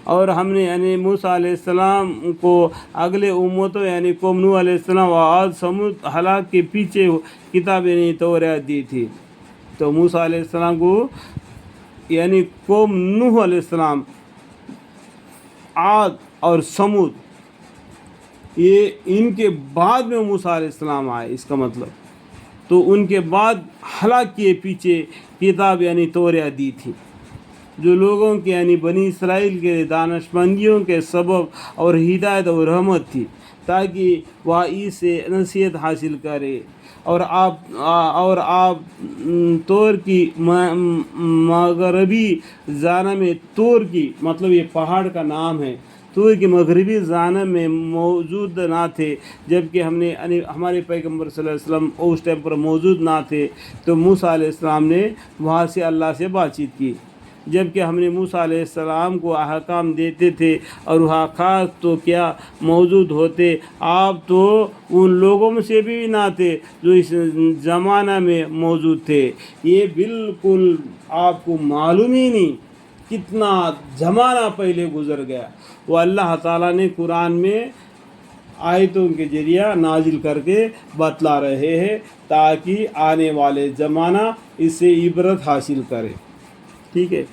اور ہم نے یعنی موسیٰ علیہ السلام کو اگلے امتوں یعنی قوم نوح علیہ السلام و عاد ثمود ہلاک کے پیچھے کتاب یعنی توریت دی تھی. تو موسیٰ علیہ السلام کو یعنی قوم نوح علیہ السلام، عاد اور ثمود، یہ ان کے بعد میں موسیٰ علیہ السلام آئے. اس کا مطلب تو ان کے بعد ہلاک کیے پیچھے کتاب یعنی توریت دی تھی، جو لوگوں کے یعنی بنی اسرائیل کے دانشمندیوں کے سبب اور ہدایت اور رحمت تھی، تاکہ وہ اس سے نصیحت حاصل کرے. اور آپ طور کی مغربی جانب میں، طور کی مطلب یہ پہاڑ کا نام ہے، طور کی مغربی جانب میں موجود نہ تھے، جبکہ ہمارے پیغمبر صلی اللہ علیہ وسلم اس ٹائم پر موجود نہ تھے. تو موسیٰ علیہ السلام نے وہاں سے اللہ سے بات چیت کی، جبکہ ہم نے موسیٰ علیہ السلام کو احکام دیتے تھے اور وہ خاص تو کیا موجود ہوتے. آپ تو ان لوگوں میں سے بھی نہ تھے جو اس زمانہ میں موجود تھے. یہ بالکل آپ کو معلوم ہی نہیں کتنا زمانہ پہلے گزر گیا. وہ اللہ تعالیٰ نے قرآن میں آیتوں کے ذریعہ نازل کر کے بتلا رہے ہیں، تاکہ آنے والے زمانہ اس سے عبرت حاصل کرے. ٹھیک ہے.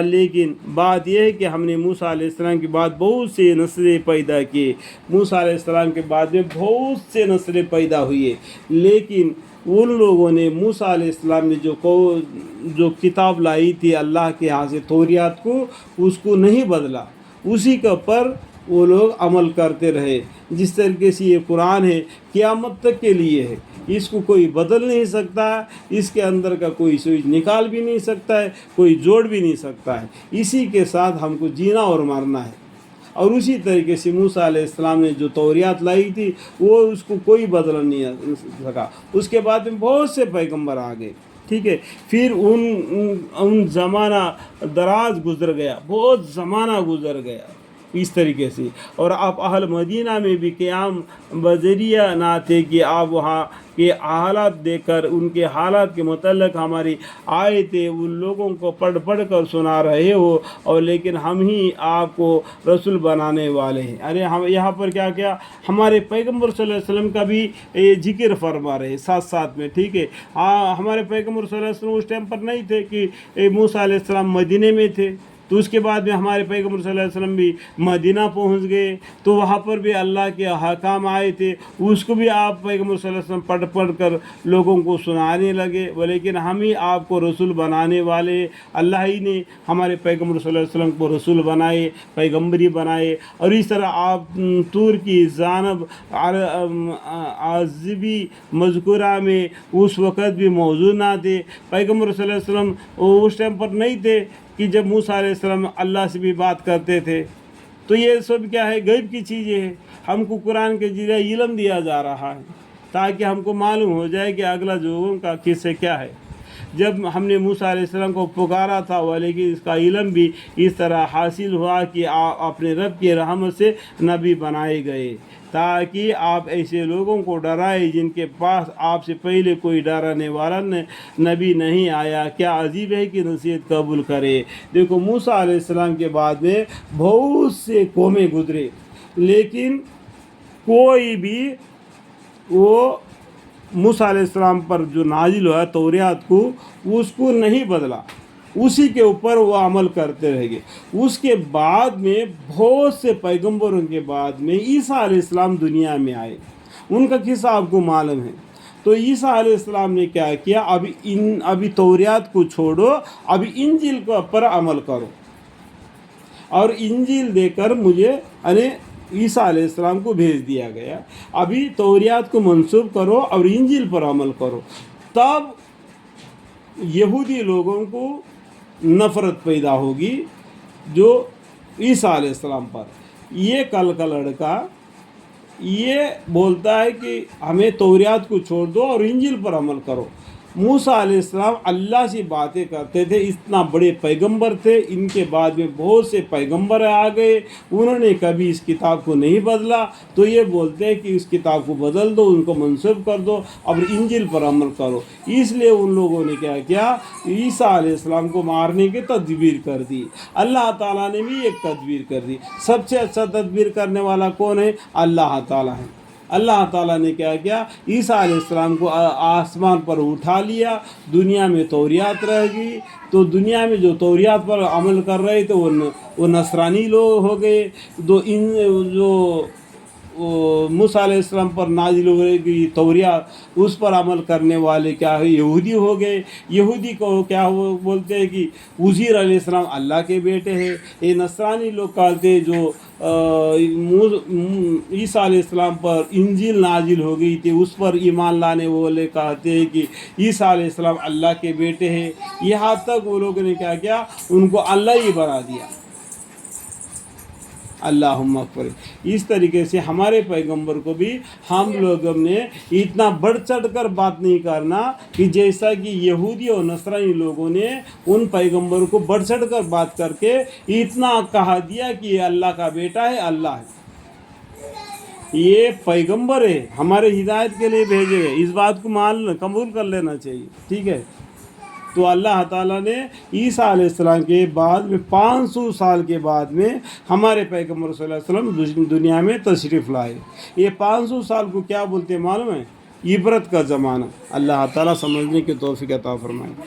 لیکن بات یہ ہے کہ ہم نے موسیٰ علیہ السلام کے بعد بہت سے نسلیں پیدا کیے. موسیٰ علیہ السلام کے بعد میں بہت سے نسلیں پیدا ہوئے، لیکن ان لوگوں نے موسیٰ علیہ السلام نے جو کتاب لائی تھی اللہ کے یہاں سے توریت کو، اس کو نہیں بدلا. اسی کے پر وہ لوگ عمل کرتے رہے. جس طریقے سے یہ قرآن ہے قیامت تک کے لیے ہے، اس کو کوئی بدل نہیں سکتا ہے، اس کے اندر کا کوئی سوئچ نکال بھی نہیں سکتا ہے، کوئی جوڑ بھی نہیں سکتا ہے. اسی کے ساتھ ہم کو جینا اور مرنا ہے. اور اسی طریقے سے موسیٰ علیہ السلام نے جو توریت لائی تھی وہ اس کو کوئی بدل نہیں سکا. اس کے بعد میں بہت سے پیغمبر آ گئے. ٹھیک ہے. پھر ان زمانہ دراز گزر گیا، بہت زمانہ گزر گیا اس طریقے سے. اور آپ اہل مدینہ میں بھی قیام بذریعہ نہ تھے کہ آپ وہاں کے حالات دیکھ کر ان کے حالات کے متعلق ہماری آیتیں ان لوگوں کو پڑھ کر سنا رہے ہو. اور لیکن ہم ہی آپ کو رسول بنانے والے ہیں. ارے ہم یہاں پر کیا ہمارے پیغمبر صلی اللہ علیہ وسلم کا بھی ذکر فرما رہے ساتھ میں. ٹھیک ہے. ہمارے پیغمبر صلی اللہ علیہ وسلم اس ٹائم پر نہیں تھے کہ موسیٰ علیہ السلام مدینے میں تھے. تو اس کے بعد میں ہمارے پیغمبر صلی اللہ علیہ وسلم بھی مدینہ پہنچ گئے، تو وہاں پر بھی اللہ کے احکام آئے تھے، اس کو بھی آپ پیغمبر صلی اللہ علیہ وسلم پڑھ کر لوگوں کو سنانے لگے. لیکن ہم ہی آپ کو رسول بنانے والے، اللہ ہی نے ہمارے پیغمبر صلی اللہ علیہ وسلم کو رسول بنائے، پیغمبری بنائے. اور اس طرح آپ طور کی جانب عازبی مذکورہ میں اس وقت بھی موجود نہ تھے. پیغمبر صلی اللہ علیہ وسلم اس ٹائم پر نہیں تھے کہ جب موسیٰ علیہ السلام اللہ سے بھی بات کرتے تھے. تو یہ سب کیا ہے؟ غیب کی چیزیں ہیں. ہم کو قرآن کے ذریعے علم دیا جا رہا ہے تاکہ ہم کو معلوم ہو جائے کہ اگلا لوگوں کا قصہ کیا ہے. جب ہم نے موسیٰ علیہ السلام کو پکارا تھا، لیکن اس کا علم بھی اس طرح حاصل ہوا کہ آپ اپنے رب کی رحمت سے نبی بنائے گئے، تاکہ آپ ایسے لوگوں کو ڈرائے جن کے پاس آپ سے پہلے کوئی ڈرانے والا نبی نہیں آیا. کیا عجیب ہے کہ نصیحت قبول کرے. دیکھو موسیٰ علیہ السلام کے بعد میں بہت سے قومیں گزرے، لیکن کوئی بھی وہ موسیٰ علیہ السلام پر جو نازل ہوا توریت کو اس کو نہیں بدلا، اسی کے اوپر وہ عمل کرتے رہ گئے. اس کے بعد میں بہت سے پیغمبروں کے بعد میں عیسیٰ علیہ السلام دنیا میں آئے. ان کا قصہ آپ کو معلوم ہے. تو عیسیٰ علیہ السلام نے کیا کیا؟ ابھی توریت کو چھوڑو، ابھی انجیل کے اوپر عمل کرو، اور انجیل دے کر مجھے عیسیٰ علیہ السلام کو بھیج دیا گیا. ابھی توریت کو منسوخ کرو اور انجیل پر عمل کرو. تب یہودی لوگوں کو نفرت پیدا ہوگی جو عیسیٰ علیہ السلام پر. یہ کل کا لڑکا یہ بولتا ہے کہ ہمیں توریت کو چھوڑ دو اور انجیل پر عمل کرو. موسیٰ علیہ السلام اللہ سے باتیں کرتے تھے، اتنا بڑے پیغمبر تھے، ان کے بعد میں بہت سے پیغمبر آ گئے، انہوں نے کبھی اس کتاب کو نہیں بدلا، تو یہ بولتے ہیں کہ اس کتاب کو بدل دو، ان کو منسوخ کر دو، اب انجیل پر عمل کرو۔ اس لیے ان لوگوں نے کیا کیا، عیسیٰ علیہ السلام کو مارنے کی تدبیر کر دی۔ اللہ تعالیٰ نے بھی ایک تدبیر کر دی۔ سب سے اچھا تدبیر کرنے والا کون ہے؟ اللہ تعالیٰ ہے۔ اللہ تعالیٰ نے کیا کیا، عیسیٰ علیہ السلام کو آسمان پر اٹھا لیا، دنیا میں توریات رہ گئی، تو دنیا میں جو توریات پر عمل کر رہے تھے وہ نصرانی لوگ ہو گئے، جو موسیٰ علیہ السلام پر نازل ہو گئی توریات، اس پر عمل کرنے والے کیا ہے، یہودی ہو گئے۔ یہودی کو کیا بولتے ہیں کہ عزیر علیہ السلام اللہ کے بیٹے ہیں۔ یہ نصرانی لوگ کہتے ہیں جو عیسیٰ علیہ السلام پر انجیل نازل ہو گئی تھی، اس پر ایمان لانے والے کہتے ہیں کہ عیسیٰ علیہ السلام اللہ کے بیٹے ہیں۔ یہاں تک وہ لوگوں نے کیا کیا، ان کو اللہ ہی بنا دیا۔ اللہم اکبر۔ اس طریقے سے ہمارے پیغمبر کو بھی ہم لوگوں نے اتنا بڑھ چڑھ کر بات نہیں کرنا کہ جیسا کہ یہودی اور نصرانی لوگوں نے ان پیغمبر کو بڑھ چڑھ کر بات کر کے اتنا کہا دیا کہ یہ اللہ کا بیٹا ہے، اللہ ہے، یہ پیغمبر ہے، ہمارے ہدایت کے لیے بھیجے گئے، اس بات کو قبول کر لینا چاہیے، ٹھیک ہے۔ تو اللہ تعالیٰ نے عیسیٰ علیہ السلام کے بعد میں 500 سال کے بعد میں ہمارے پیغمبر صلی اللہ علیہ وسلم دنیا میں تشریف لائے۔ یہ 500 سال کو کیا بولتے ہیں معلوم ہے؟ عبرت کا زمانہ۔ اللہ تعالیٰ سمجھنے کی توفیق عطا فرمائے۔